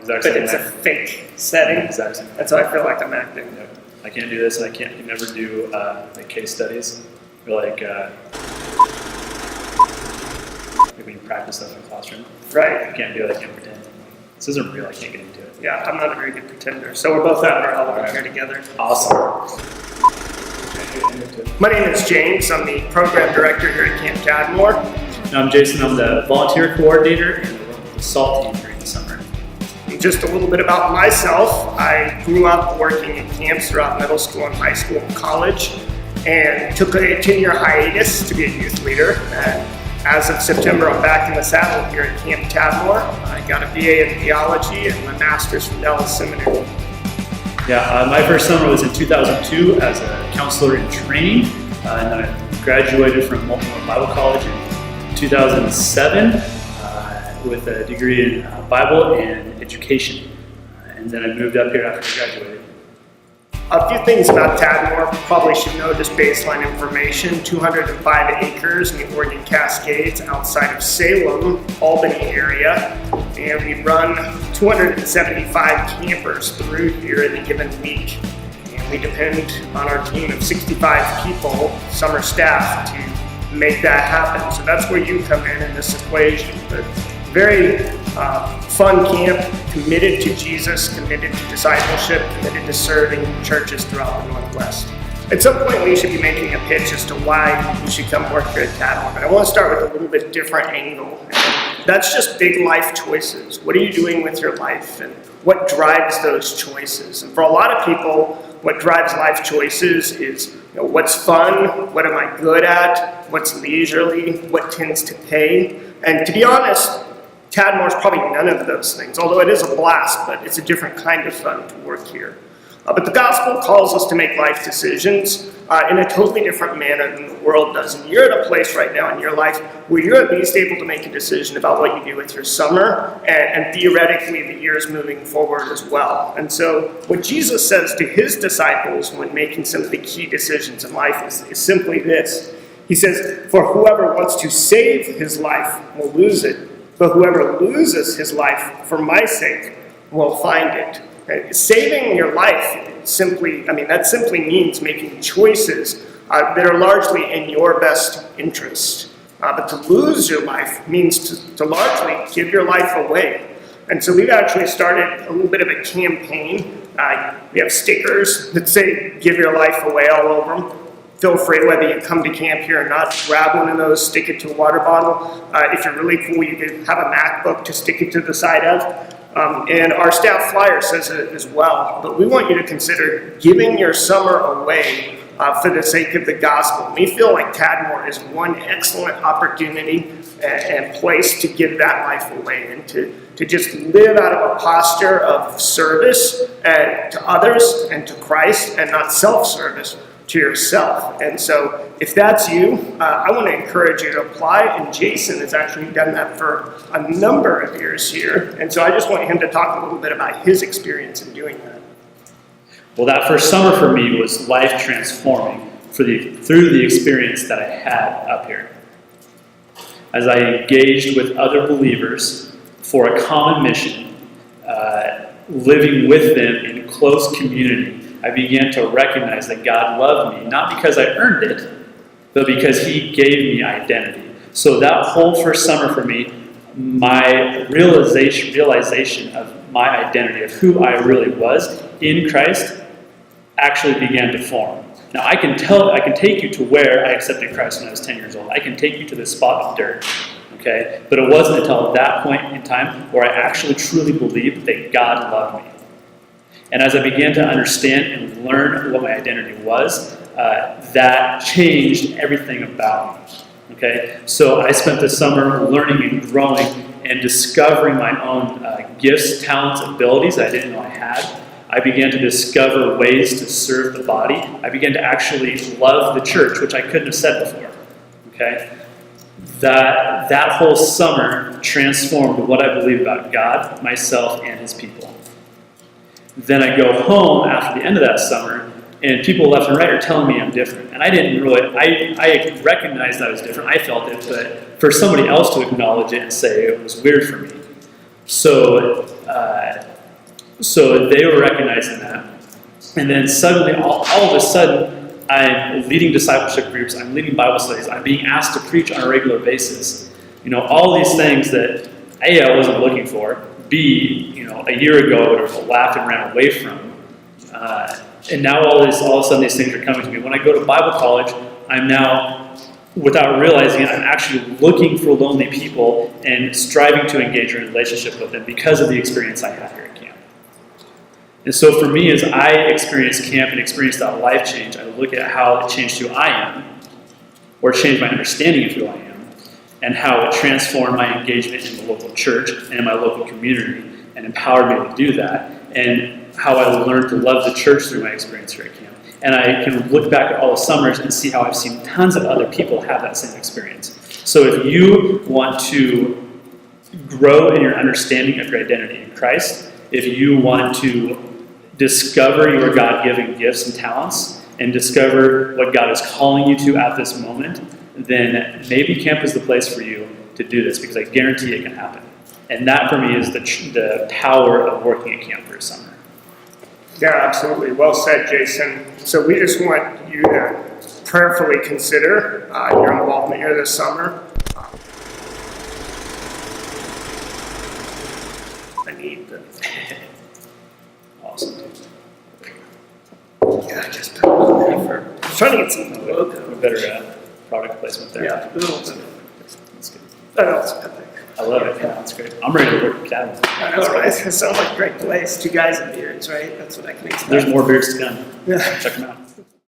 exact but same it's way. a fake setting. Exact same way. And so I feel like I'm acting. Yep. I can't do this, and I can never do like case studies or like when you practice stuff in a classroom. Right. I can't do it. I can't pretend. This isn't real. I can't get into it. Yeah, I'm not a very good pretender. So we're both out of our element here together. Awesome. My name is James. I'm the program director here at Camp Tadmor. And I'm Jason. I'm the volunteer coordinator and the SALT team during the summer. Just a little bit about myself. I grew up working at camps throughout middle school and high school and college, and took a 10-year hiatus to be a youth leader. As of September, I'm back in the saddle here at Camp Tadmor. I got a BA in theology and my master's from Dallas Seminary. Yeah, my first summer was in 2002 as a counselor in training, and then I graduated from Baltimore Bible College in 2007 with a degree in Bible and education, and then I moved up here after I graduated. A few things about Tadmor, probably should know just baseline information. 205 acres in the Oregon Cascades outside of Salem, Albany area. And we run 275 campers through here in a given week. And we depend on our team of 65 people, summer staff, to make that happen. So that's where you come in this equation. But very fun camp, committed to Jesus, committed to discipleship, committed to serving churches throughout the Northwest. At some point we should be making a pitch as to why you should come work here at Tadmor, but I want to start with a little bit different angle. That's just big life choices. What are you doing with your life, and what drives those choices? And for a lot of people, what drives life choices is, what's fun, what am I good at, what's leisurely, what tends to pay. And to be honest, Tadmor is probably none of those things, although it is a blast, but it's a different kind of fun to work here. But the gospel calls us to make life decisions in a totally different manner than the world does. And you're at a place right now in your life where you're at least able to make a decision about what you do with your summer and theoretically the years moving forward as well. And so what Jesus says to his disciples when making some of the key decisions in life is simply this. He says, "For whoever wants to save his life will lose it. But whoever loses his life for my sake will find it." Saving your life that simply means making choices that are largely in your best interest. But to lose your life means to largely give your life away. And so we've actually started a little bit of a campaign. We have stickers that say, "Give your life away" all over them. Feel free, whether you come to camp here or not, grab one of those, stick it to a water bottle. If you're really cool, you could have a MacBook to stick it to the side of. And our staff flyer says it as well. But we want you to consider giving your summer away for the sake of the gospel. We feel like Tadmor is one excellent opportunity and place to give that life away and to just live out of a posture of service to others and to Christ, and not self-service to yourself. And so if that's you, I want to encourage you to apply, and Jason has actually done that for a number of years here, and so I just want him to talk a little bit about his experience in doing that. Well, that first summer for me was life transforming through the experience that I had up here. As I engaged with other believers for a common mission, living with them in close community, I began to recognize that God loved me, not because I earned it, but because he gave me identity. So that whole first summer for me, my realization of my identity, of who I really was in Christ, actually began to form. Now I can take you to where I accepted Christ when I was 10 years old. I can take you to this spot of dirt, okay? But it wasn't until that point in time where I actually truly believed that God loved me. And as I began to understand and learn what my identity was, that changed everything about me. Okay? So I spent the summer learning and growing and discovering my own gifts, talents, abilities I didn't know I had. I began to discover ways to serve the body. I began to actually love the church, which I couldn't have said before. Okay? That whole summer transformed what I believe about God, myself, and his people. Then I go home after the end of that summer, and people left and right are telling me I'm different. And I didn't really, I recognized I was different. I felt it, but for somebody else to acknowledge it and say it was weird for me. So So they were recognizing that. And then suddenly, all of a sudden, I'm leading discipleship groups, I'm leading Bible studies, I'm being asked to preach on a regular basis. All these things that A, I wasn't looking for, B, a year ago I would have laughed and ran away from. And now all of a sudden these things are coming to me. When I go to Bible college, I'm now, without realizing it, I'm actually looking for lonely people and striving to engage in a relationship with them because of the experience I had here at camp. And so for me, as I experience camp and experience that life change, I look at how it changed who I am, or changed my understanding of who I am, and how it transformed my engagement in the local church and in my local community and empowered me to do that, and how I learned to love the church through my experience here at camp. And I can look back at all the summers and see how I've seen tons of other people have that same experience. So if you want to grow in your understanding of your identity in Christ, if you want to discover your God-given gifts and talents, and discover what God is calling you to at this moment, then maybe camp is the place for you to do this, because I guarantee it can happen. And that for me is the power of working at camp for a summer. Yeah, absolutely. Well said, Jason. So we just want you to prayerfully consider your involvement here this summer. I need the... Awesome. Yeah, just put it on there for... I'm trying to get some logo. Better product placement there. Yeah, That's good. That's epic. I love it. Yeah, that's great. I'm ready to work at Tadmor. I know, right? It sounds like a great place. 2 guys in beards, right? That's what I can expect. There's more beers to come. Yeah. Check them out.